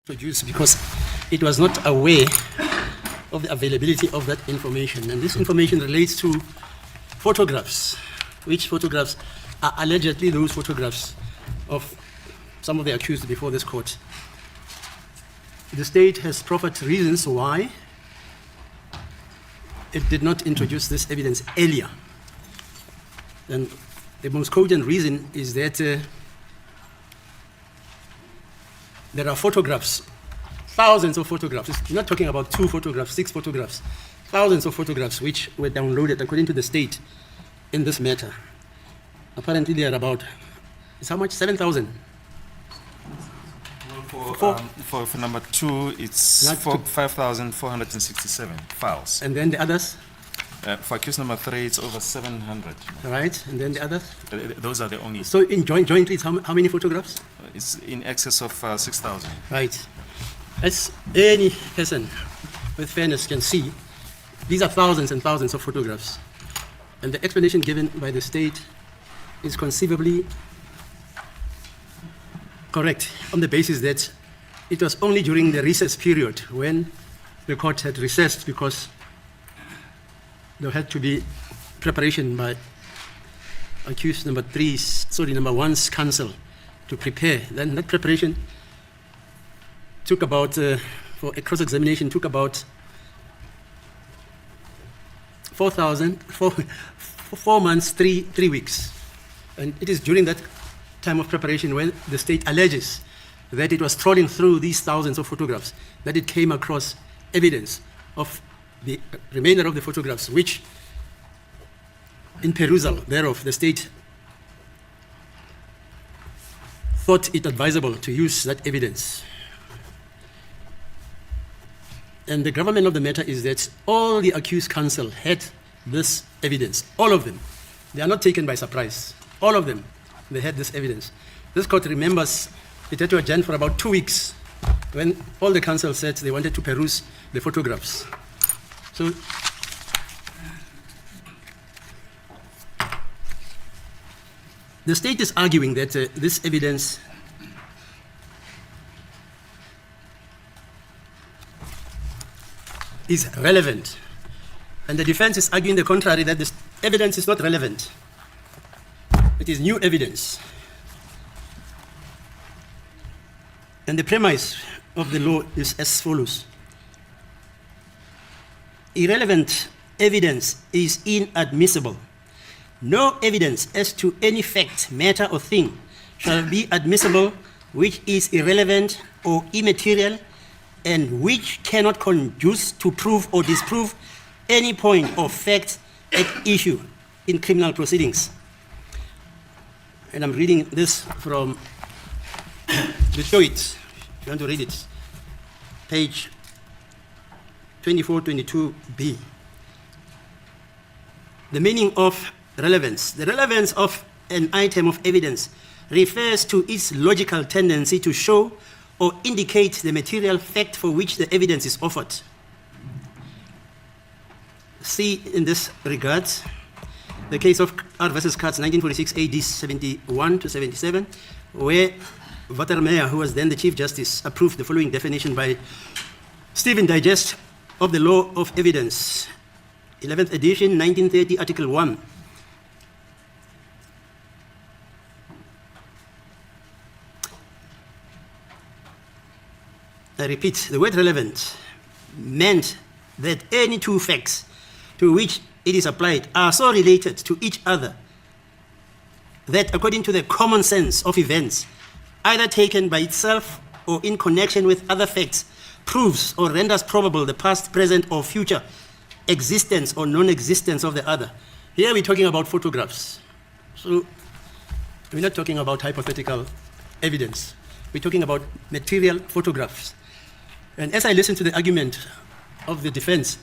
produced because it was not aware of the availability of that information. And this information relates to photographs, which photographs are allegedly those photographs of some of the accused before this court. The state has proffered reasons why it did not introduce this evidence earlier. And the most cogent reason is that there are photographs, thousands of photographs. We're not talking about 2 photographs, 6 photographs, thousands of photographs which were downloaded according to the state in this matter. Apparently they are about, it's how much? 7,000? For number 2, it's 5,467 files. And then the others? For accused number 3, it's over 700. Right, and then the others? Those are the only. So in jointly, it's how many photographs? It's in excess of 6,000. Right. As any person with fairness can see, these are thousands and thousands of photographs. And the explanation given by the state is conceivably correct on the basis that it was only during the recess period when the court had recessed because there had to be preparation by accused number 1's counsel to prepare. Then that preparation took about, for a cross-examination, took about 4 months, 3 weeks. And it is during that time of preparation when the state alleges that it was trawling through these thousands of photographs that it came across evidence of the remainder of the photographs, which in perusal thereof the state thought it advisable to use that evidence. And the gravamen of the matter is that all the accused counsel had this evidence, all of them. They are not taken by surprise. All of them, they had this evidence. This court remembers it had to adjourn for about 2 weeks when all the counsel said they wanted to peruse the photographs. So the state is arguing that this evidence is relevant. And the defense is arguing the contrary, that this evidence is not relevant. It is new evidence. And the premise of the law is as follows. Irrelevant evidence is inadmissible. No evidence as to any fact, matter, or thing shall be admissible which is irrelevant or immaterial and which cannot conduce to prove or disprove any point of fact at issue in criminal proceedings. And I'm reading this from the show it, if you want to read it, page 2422b. The meaning of relevance. The relevance of an item of evidence refers to its logical tendency to show or indicate the material fact for which the evidence is offered. See in this regard the case of R versus Katz, 1946 AD 71 to 77, where Vatermeyer, who was then the Chief Justice, approved the following definition by Stephen Digest of the Law of Evidence, 11th edition, 1930, Article 1. I repeat, the word relevant meant that any 2 facts to which it is applied are so related to each other that according to the common sense of events, either taken by itself or in connection with other facts, proves or renders probable the past, present, or future existence or non-existence of the other. Here we're talking about photographs. So we're not talking about hypothetical evidence. We're talking about material photographs. And as I listen to the argument of the defense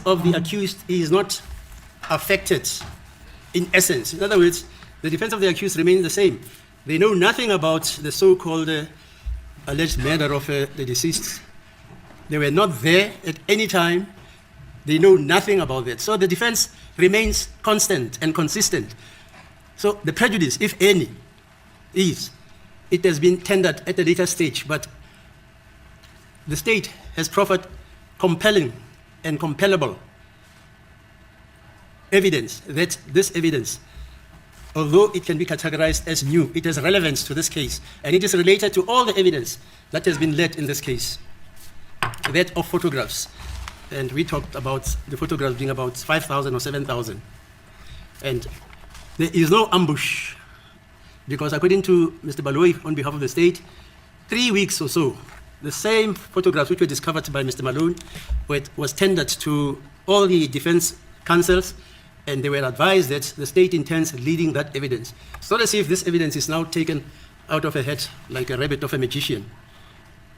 of the accused is not affected in essence. In other words, the defense of the accused remains the same. They know nothing about the so-called alleged murder of the deceased. They were not there at any time. They know nothing about that. So the defense remains constant and consistent. So the prejudice, if any, is it has been tendered at a later stage, but the state has proffered compelling and compellable evidence that this evidence, although it can be categorized as new, it has relevance to this case, and it is related to all the evidence that has been led in this case, that of photographs. And we talked about the photographs being about 5,000 or 7,000. And there is no ambush, because according to Mr. Baloyi, on behalf of the state, 3 weeks or so, the same photographs which were discovered by Mr. Malone was tendered to all the defense counsels, and they were advised that the state intends leading that evidence. It's not as if this evidence is now taken out of a hat like a rabbit of a magician.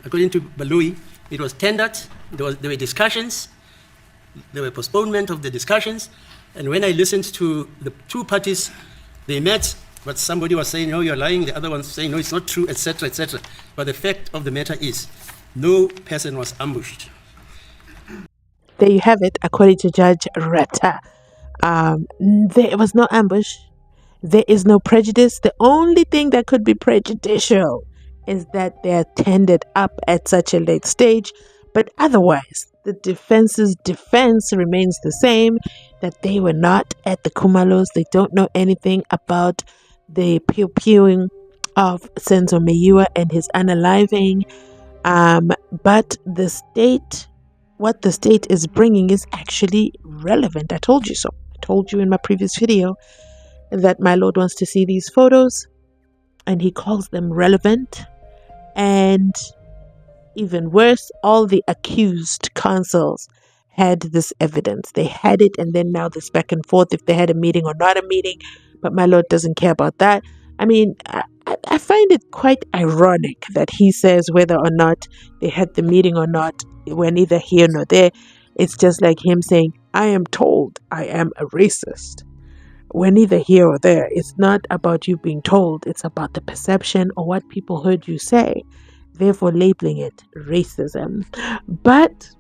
According to Baloyi, it was tendered, there were discussions, there were postponement of the discussions, and when I listened to the two parties, they met, but somebody was saying, no, you're lying, the other one was saying, no, it's not true, etc., etc. But the fact of the matter is, no person was ambushed. There you have it, according to Judge Ratha. There was no ambush. There is no prejudice. The only thing that could be prejudicial is that they are tended up at such a late stage. But otherwise, the defense's defense remains the same, that they were not at the Kumalos. They don't know anything about the pew-pewing of SENZO MEYIWA and his unaliving. But the state, what the state is bringing is actually relevant. I told you so. I told you in my previous video that my lord wants to see these photos, and he calls them relevant. And even worse, all the accused counsels had this evidence. They had it, and then now this back and forth, if they had a meeting or not a meeting. But my lord doesn't care about that. I mean, I find it quite ironic that he says whether or not they had the meeting or not, we're neither here nor there. It's just like him saying, I am told I am a racist. We're neither here or there. It's not about you being told. It's about the perception or what people heard you say, therefore labeling it racism. But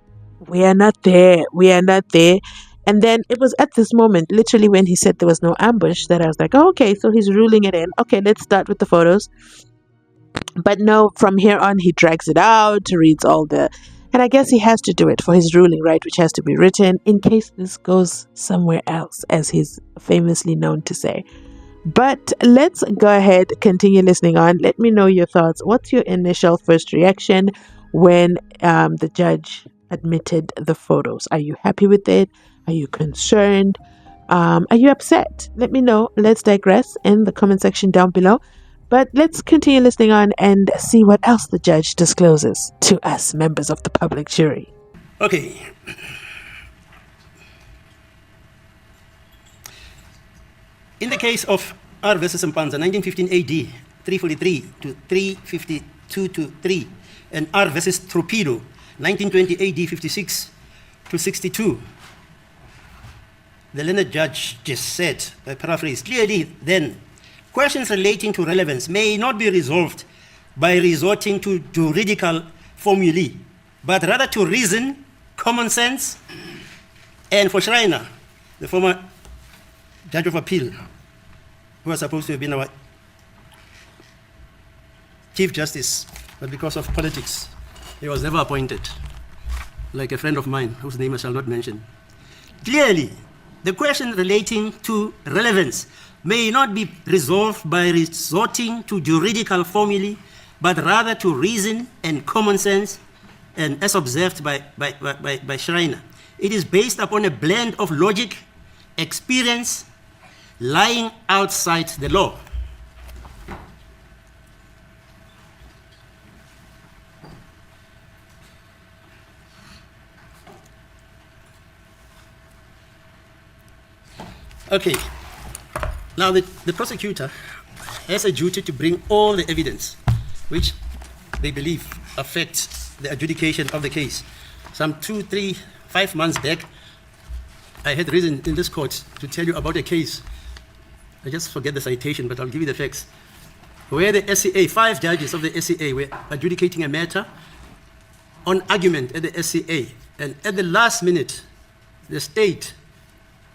we are not there. We are not there. And then it was at this moment, literally when he said there was no ambush, that I was like, oh, okay, so he's ruling it in. Okay, let's start with the photos. But no, from here on, he drags it out, reads all the... And I guess he has to do it for his ruling, right, which has to be written in case this goes somewhere else, as he's famously known to say. But let's go ahead, continue listening on. Let me know your thoughts. What's your initial first reaction when the judge admitted the photos? Are you happy with it? Are you concerned? Are you upset? Let me know. Let's digress in the comment section down below. But let's continue listening on and see what else the judge discloses to us, members of the public jury. Okay. In the case of R versus Mpanza, 1915 AD, 343 to 352 to 3, and R versus Torpedo, 1920 AD, 56 to 62, the learned judge just said, I paraphrase, clearly then, questions relating to relevance may not be resolved by resorting to juridical formulae, but rather to reason, common sense, and for Schreiner, the former judge of appeal, who was supposed to have been our Chief Justice, but because of politics, he was never appointed, like a friend of mine, whose name I shall not mention. Clearly, the question relating to relevance may not be resolved by resorting to juridical formulae, but rather to reason and common sense, and as observed by Schreiner. It is based upon a blend of logic, experience, lying outside the law. Okay. Now, the prosecutor has a duty to bring all the evidence which they believe affects the adjudication of the case. Some 2, 3, 5 months back, I had reason in this court to tell you about a case. I just forget the citation, but I'll give you the facts. Where the SCA, 5 judges of the SCA were adjudicating a matter on argument at the SCA. And at the last minute, the state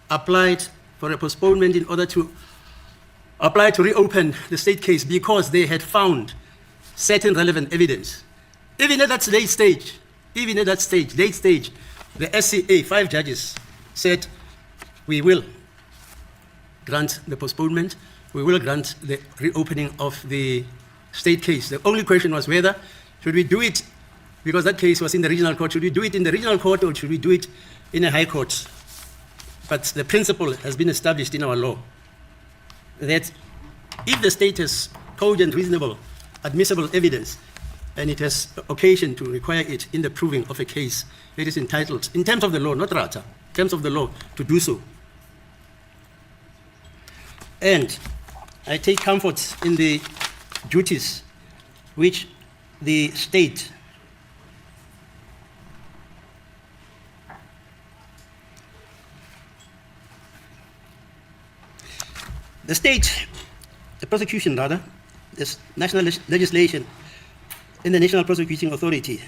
applied for a postponement in order to apply to reopen the state case because they had found certain relevant evidence. Even at that late stage, even at that stage, late stage, the SCA, 5 judges, said, we will grant the postponement, we will grant the reopening of the state case. The only question was whether, should we do it, because that case was in the regional court, should we do it in the regional court or should we do it in a high court? But the principle has been established in our law that if the state has cogent, reasonable, admissible evidence, and it has occasion to require it in the proving of a case, it is entitled, in terms of the law, not Ratha, in terms of the law, to do so. And I take comfort in the duties which the state the prosecution rather, this national legislation in the National Prosecuting Authority.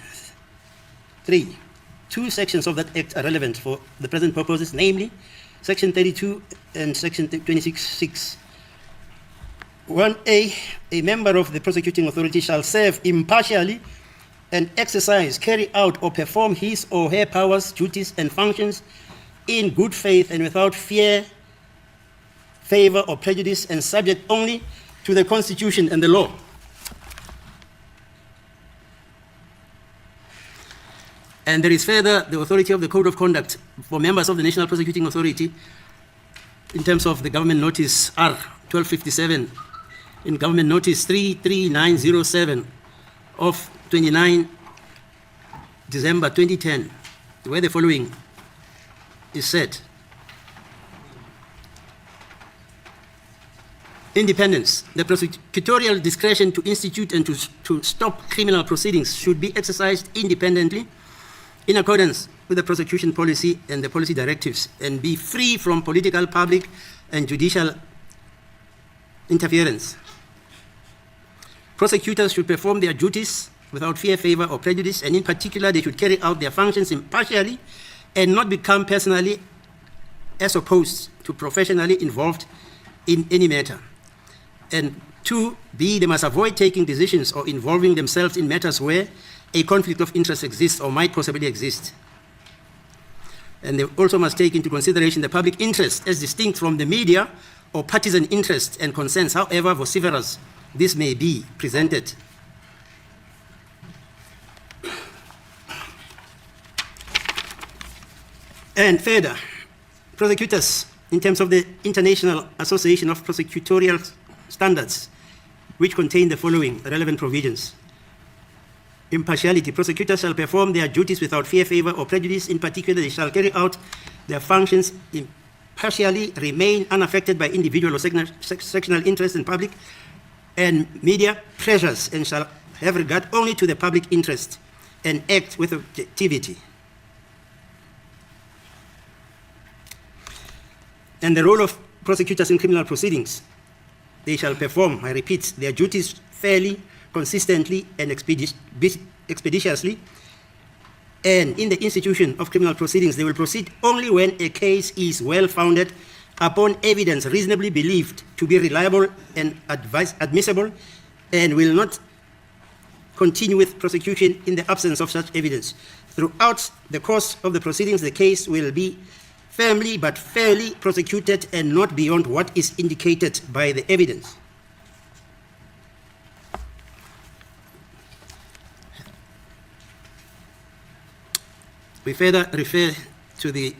3. 2 sections of that act are relevant for the present purposes, namely Section 32 and Section 26(6). 1A, a member of the prosecuting authority shall serve impartially and exercise, carry out, or perform his or her powers, duties, and functions in good faith and without fear, favor, or prejudice, and subject only to the Constitution and the law. And there is further the authority of the Code of Conduct for members of the National Prosecuting Authority in terms of the Government Notice R 1257, in Government Notice 33907 of 29 December 2010, where the following is said. Independence. The prosecutorial discretion to institute and to stop criminal proceedings should be exercised independently in accordance with the prosecution policy and the policy directives, and be free from political, public, and judicial interference. Prosecutors should perform their duties without fear, favor, or prejudice, and in particular, they should carry out their functions impartially and not become personally as opposed to professionally involved in any matter. And 2B, they must avoid taking decisions or involving themselves in matters where a conflict of interest exists or might possibly exist. And they also must take into consideration the public interest as distinct from the media or partisan interests and concerns, however vociferous this may be presented. And further, prosecutors, in terms of the International Association of Prosecutorial Standards, which contain the following relevant provisions. Impartiality. Prosecutors shall perform their duties without fear, favor, or prejudice. In particular, they shall carry out their functions impartially, remain unaffected by individual or sectional interests in public and media pressures, and shall have regard only to the public interest and act with objectivity. And the role of prosecutors in criminal proceedings. They shall perform, I repeat, their duties fairly, consistently, and expeditiously. And in the institution of criminal proceedings, they will proceed only when a case is well-founded upon evidence reasonably believed to be reliable and admissible, and will not continue with prosecution in the absence of such evidence. Throughout the course of the proceedings, the case will be firmly but fairly prosecuted and not beyond what is indicated by the evidence. We further refer to the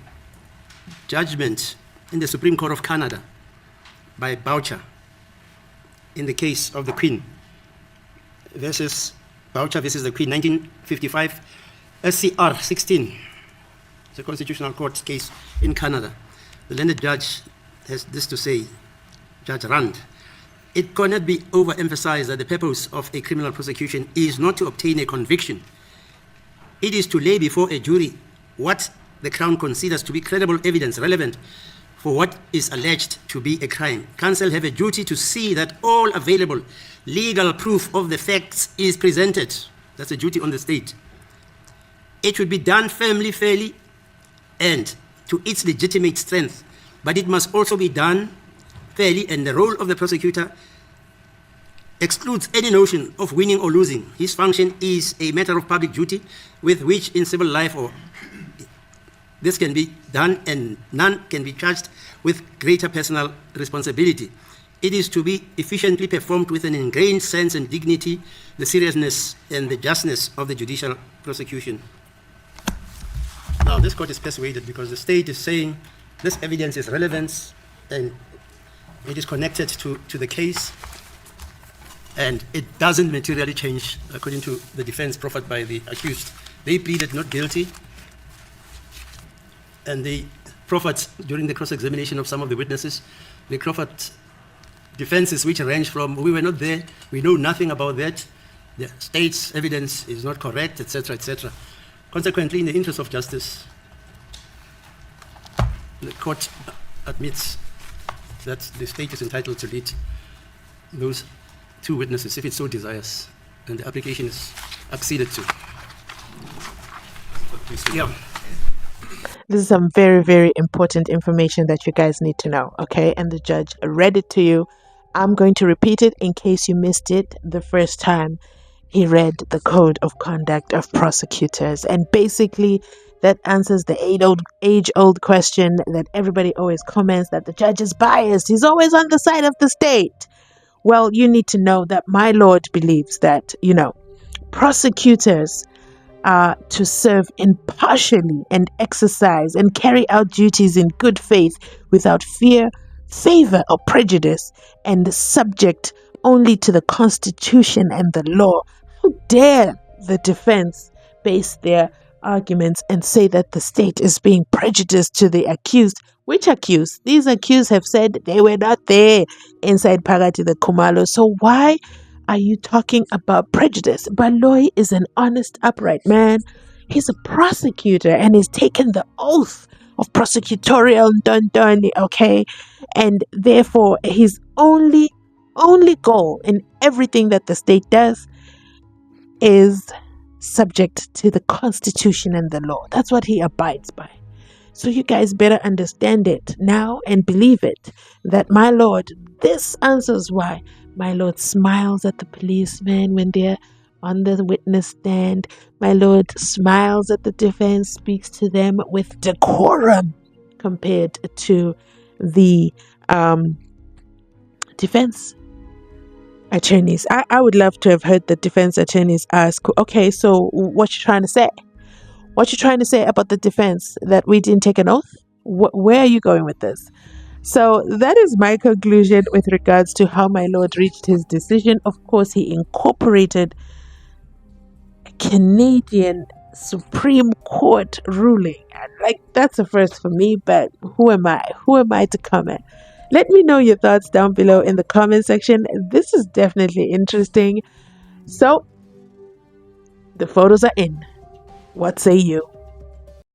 judgment in the Supreme Court of Canada by Boucher in the case of the Queen versus Boucher versus the Queen, 1955, SCR 16. It's a constitutional court case in Canada. The learned judge has this to say, Judge Rand. It cannot be overemphasized that the purpose of a criminal prosecution is not to obtain a conviction. It is to lay before a jury what the Crown considers to be credible evidence relevant for what is alleged to be a crime. Counsel have a duty to see that all available legal proof of the facts is presented. That's a duty on the state. It should be done firmly, fairly, and to its legitimate strength, but it must also be done fairly, and the role of the prosecutor excludes any notion of winning or losing. His function is a matter of public duty with which in civil life or this can be done and none can be charged with greater personal responsibility. It is to be efficiently performed with an ingrained sense and dignity, the seriousness and the justness of the judicial prosecution. Now, this court is persuaded because the state is saying this evidence is relevant and it is connected to the case, and it doesn't materially change, according to the defense proffered by the accused. They pleaded not guilty, and they proffered, during the cross-examination of some of the witnesses, they proffered defenses which range from, we were not there, we know nothing about that, the state's evidence is not correct, etc., etc. Consequently, in the interest of justice, the court admits that the state is entitled to lead those two witnesses if it so desires, and the application is acceded to. Yeah. This is some very, very important information that you guys need to know, okay? And the judge read it to you. I'm going to repeat it in case you missed it the first time he read the Code of Conduct of Prosecutors. And basically, that answers the age-old question that everybody always comments, that the judge is biased. He's always on the side of the state. Well, you need to know that my Lord believes that, prosecutors are to serve impartially and exercise and carry out duties in good faith without fear, favor, or prejudice, and subject only to the Constitution and the law. How dare the defense base their arguments and say that the state is being prejudiced to the accused? Which accused? These accused have said they were not there inside Pagati the Kumalo. So why are you talking about prejudice? Baloy is an honest, upright man. He's a prosecutor and he's taken the oath of prosecutorial dundoni, okay? And therefore, his only goal in everything that the state does is subject to the Constitution and the law. That's what he abides by. So you guys better understand it now and believe it, that my Lord, this answers why my Lord smiles at the policemen when they're on the witness stand. My Lord smiles at the defense, speaks to them with decorum compared to the defense attorneys. I would love to have heard the defense attorneys ask, okay, so what you trying to say? What you trying to say about the defense, that we didn't take an oath? Where are you going with this? So that is my conclusion with regards to how my Lord reached his decision. Of course, he incorporated a Canadian Supreme Court ruling. Like, that's a first for me, but who am I? Who am I to comment? Let me know your thoughts down below in the comment section. This is definitely interesting. So, the photos are in. What say you?